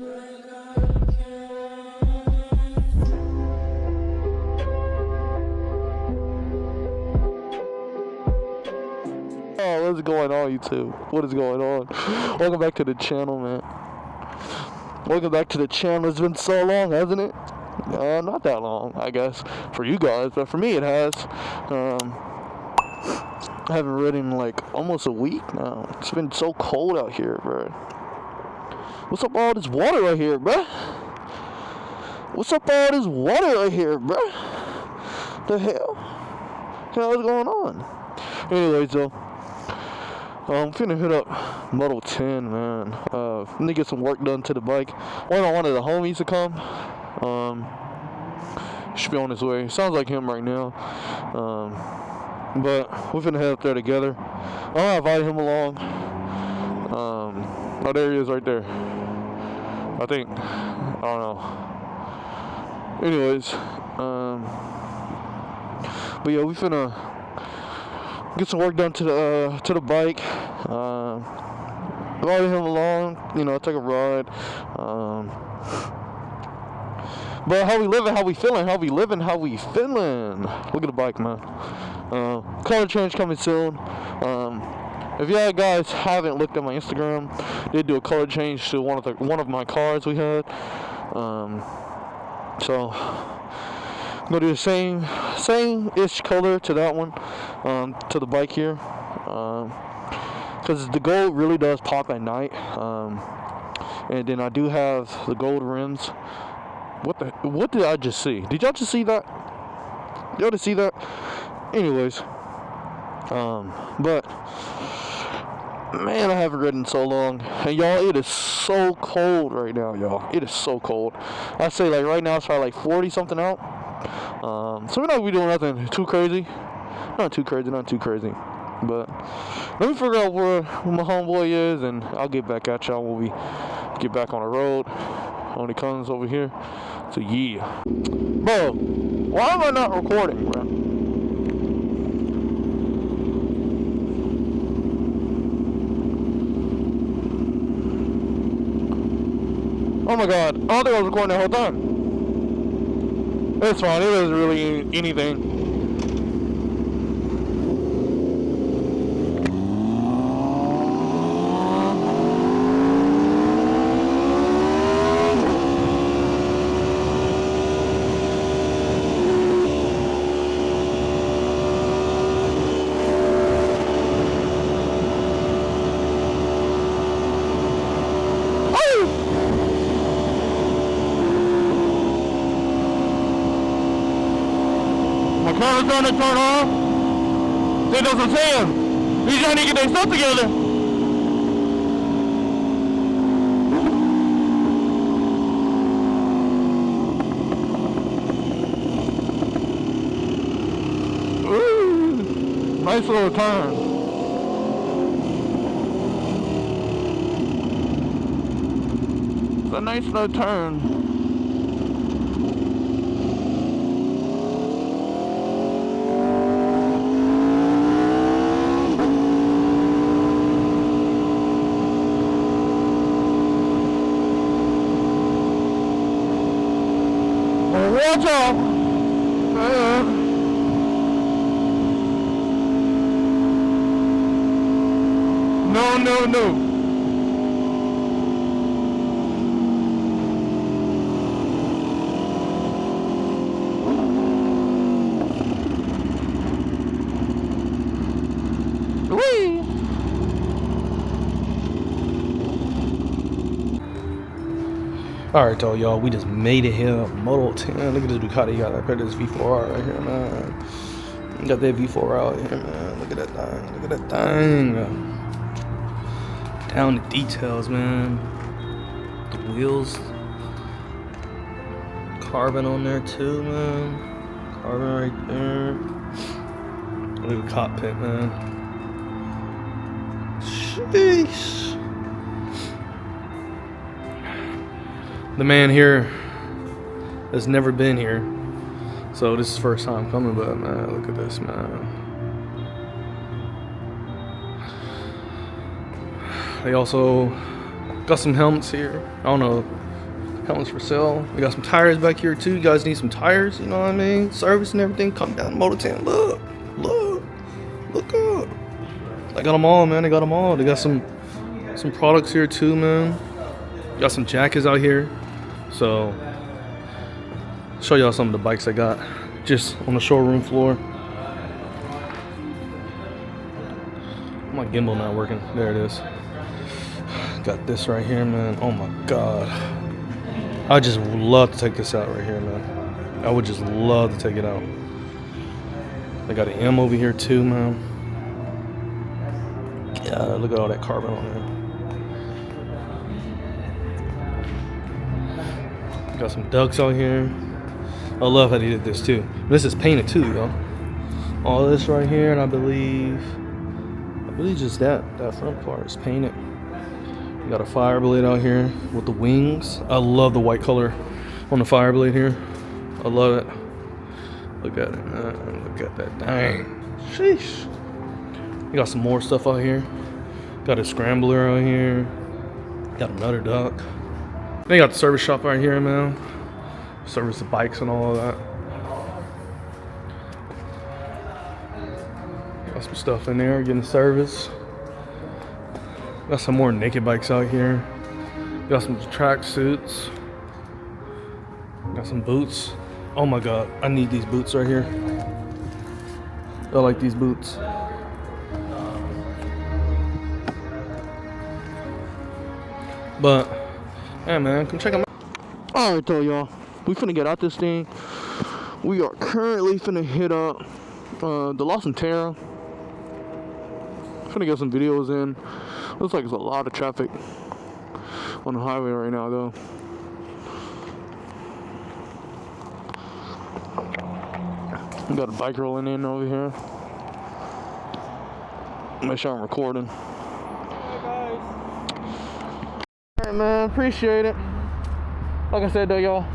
Oh, what's going on, YouTube? What is going on? Welcome back to the channel, man. Welcome back to the channel. It's been so long, hasn't it? Not that long, I guess, for you guys, but for me it has. I haven't ridden in like almost a week now. It's been so cold out here, bro. What's up with all this water right here, bro? What's up with all this water right here, bro? The hell? Hell is going on? Anyways, though, I'm finna hit up Model 10, man. Need to get some work done to the bike. One of the homies to come. Should be on his way. Sounds like him right now. But we're finna head up there together. I'll invite him along. Oh, there he is right there. I think. I don't know. Anyways, but yeah, we finna get some work done to the bike. Invite him along. You know, take a ride. But how we living, how we feeling, how we living, how we feeling. Look at the bike, man. Color change coming soon. If you guys haven't looked at my Instagram, did do a color change to one of my cars we had. So I'm gonna do the same-ish color to that one, to the bike here, because the gold really does pop at night. And then I do have the gold rims. What did I just see? Did y'all just see that? Y'all just see that? Anyways, but man, I haven't ridden so long, and y'all, it is so cold right now, y'all. It is so cold. I say like right now it's probably like 40 something out. So we're not gonna be doing nothing too crazy. Not too crazy. But let me figure out where my homeboy is, and I'll get back at y'all when we get back on the road. When he comes over here. So yeah. Bro, why am I not recording, bro? Oh my god, I don't think I was recording the whole time. It's fine, it doesn't really anything. Car's trying to turn off. See, that's what I'm saying. He's trying to get their stuff together. Ooh, nice little turn. It's a nice little turn. Watch out! No. Whee! Alright, though, y'all, we just made it here. Model 10. Look at this Ducati. Got that RSV4 right here, man. Got that V4 out here, man. Look at that thing. Look at that thing. Down to details, man. The wheels. Carbon on there, too, man. Carbon right there. Look at the cockpit, man. Sheesh. The man here has never been here, so this is first time coming, but man, look at this, man. They also got some helmets here. I don't know Helmets for sale. We got some tires back here too. You guys need some tires, you know what I mean? Service and everything. Come down to Motor Tent. Look up. I got them all, man. They got them all. They got some products here too, man. Got some jackets out here. So, show y'all some of the bikes I got just on the showroom floor. My gimbal not working. There it is. Got this right here, man. Oh my god. I just would love to take this out right here, man. I would just love to take it out. They got an M over here too, man. Yeah, look at all that carbon on there. Got some ducks out here. I love how they did this too. This is painted too, y'all. All this right here, and I believe just that front part is painted. We got a fire blade out here with the wings. I love the white color on the fire blade here. I love it. Look at it, man. Look at that. Dang. Sheesh. We got some more stuff out here. Got a scrambler out here. Got another duck. They got the service shop right here, man. Service the bikes and all of that. Got some stuff in there, getting service. Got some more naked bikes out here. Got some track suits. Got some boots. Oh my god, I need these boots right here. I like these boots. But, yeah, man, come check them out. Alright though, y'all. We finna get out this thing. We are currently finna hit up the Lost and Terra. Finna get some videos in. Looks like there's a lot of traffic on the highway right now though. We got a bike rolling in over here. Make sure I'm recording. Alright, man, appreciate it. Like I said though, y'all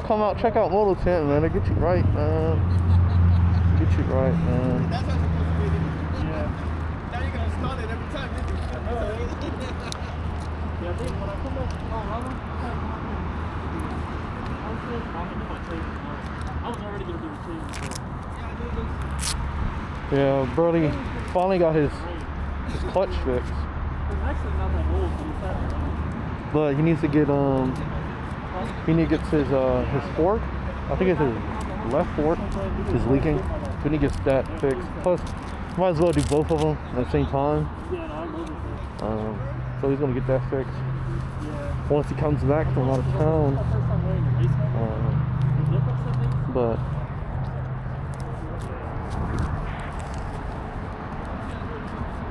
come out, check out Motor Tent, man. They get you right, man. Get you right, man. That's how it's supposed to be. Yeah. Now you're gonna start it every time, didn't you? Yeah, I think when I come back to Colorado, I was already gonna do the training. Yeah, Brody finally got his clutch fixed. It's actually not that old, but it's that. But he needs to get his fork. I think it's his left fork is leaking. Then he gets that fixed. Plus, might as well do both of them at the same time. Yeah, no, I'm over for it. So he's gonna get that fixed. Yeah. Once he comes back from out of town. But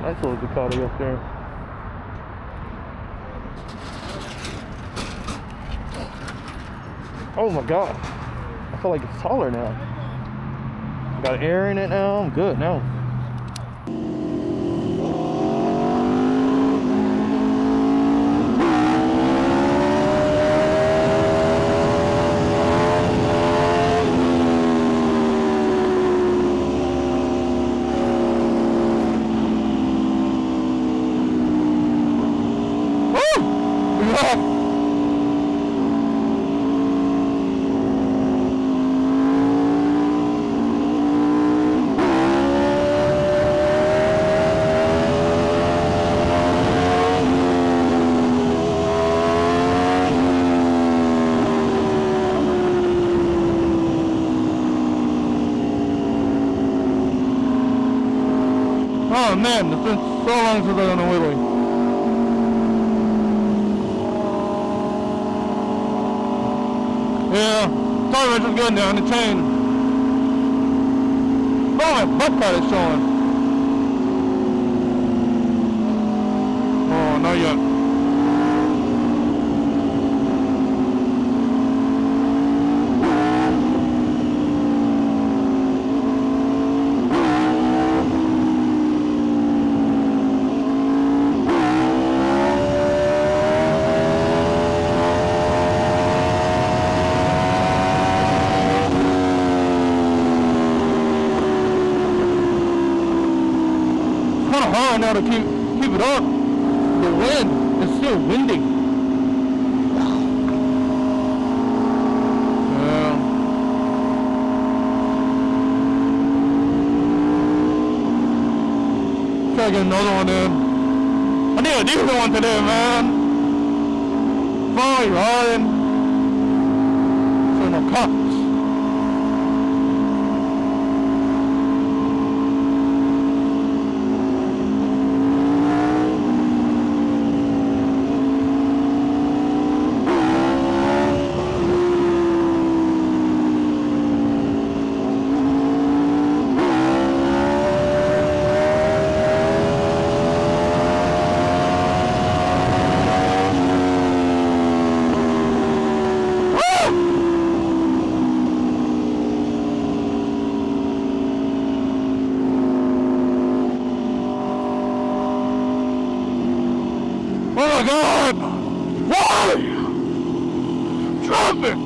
nice little Ducati up there. Oh my god. I feel like it's taller now. Got air in it now. I'm good now. Oh man, it's been so long since I've done a wheelie. Yeah, sorry I just going down the chain. Oh, my butt pad is showing. Oh, not yet. Kind of hard now to keep it up. The wind is still windy. get another one in. I need a decent one today, man. Finally riding. So no cops. Oh my God! Why? Traffic!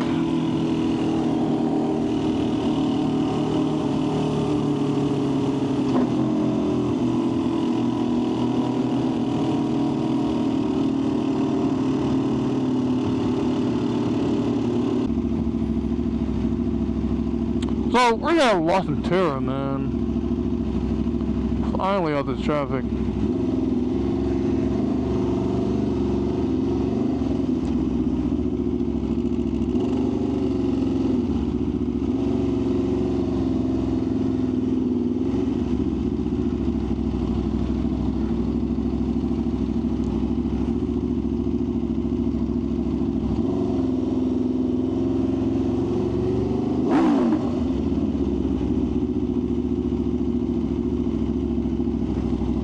So we're gonna lost in terror, man. Finally out this traffic.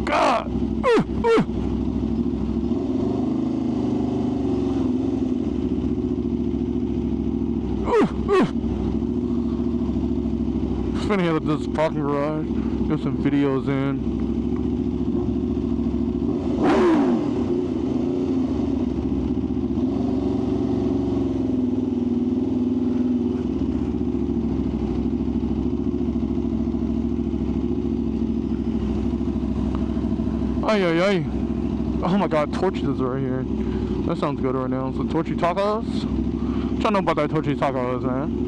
God! Spinning here at this parking garage. Get some videos in. Ay, ay, ay. Oh my God, torches is right here. That sounds good right now. So torchy tacos? I'm trying to know about that torchy tacos, man.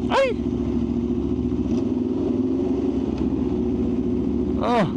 Hey! Oh.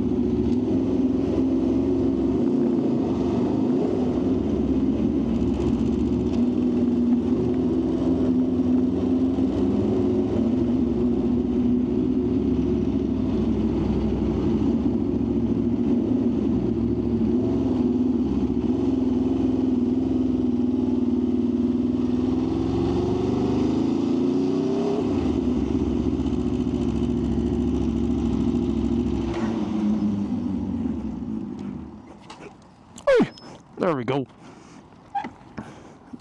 There we go.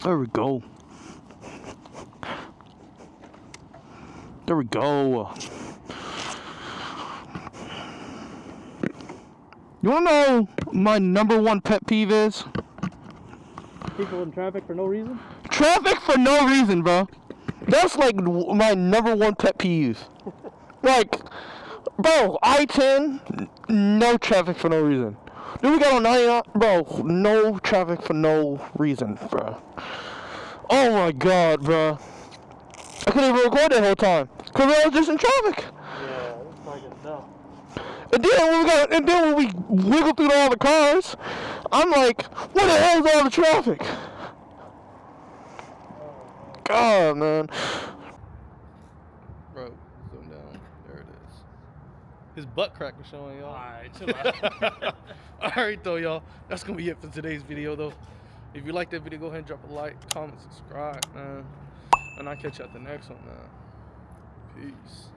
There we go. There we go. You wanna know my #1 pet peeve is? People in traffic for no reason? Traffic for no reason, bro. That's like my #1 pet peeve. Like, bro, I-10, no traffic for no reason. Then we got on 99, bro, no traffic for no reason, bro. Oh my God, bro. I couldn't even record that whole time, because I was just in traffic. Yeah, that's probably good enough. And then when we wiggle through all the cars, I'm like, what the hell is all the traffic? God, man. Bro, zoom down. There it is. His butt crack was showing, y'all. Alright, chill out. Alright, though, y'all. That's going to be it for today's video, though. If you like that video, go ahead and drop a like, comment, subscribe, man. And I'll catch you at the next one, man. Peace.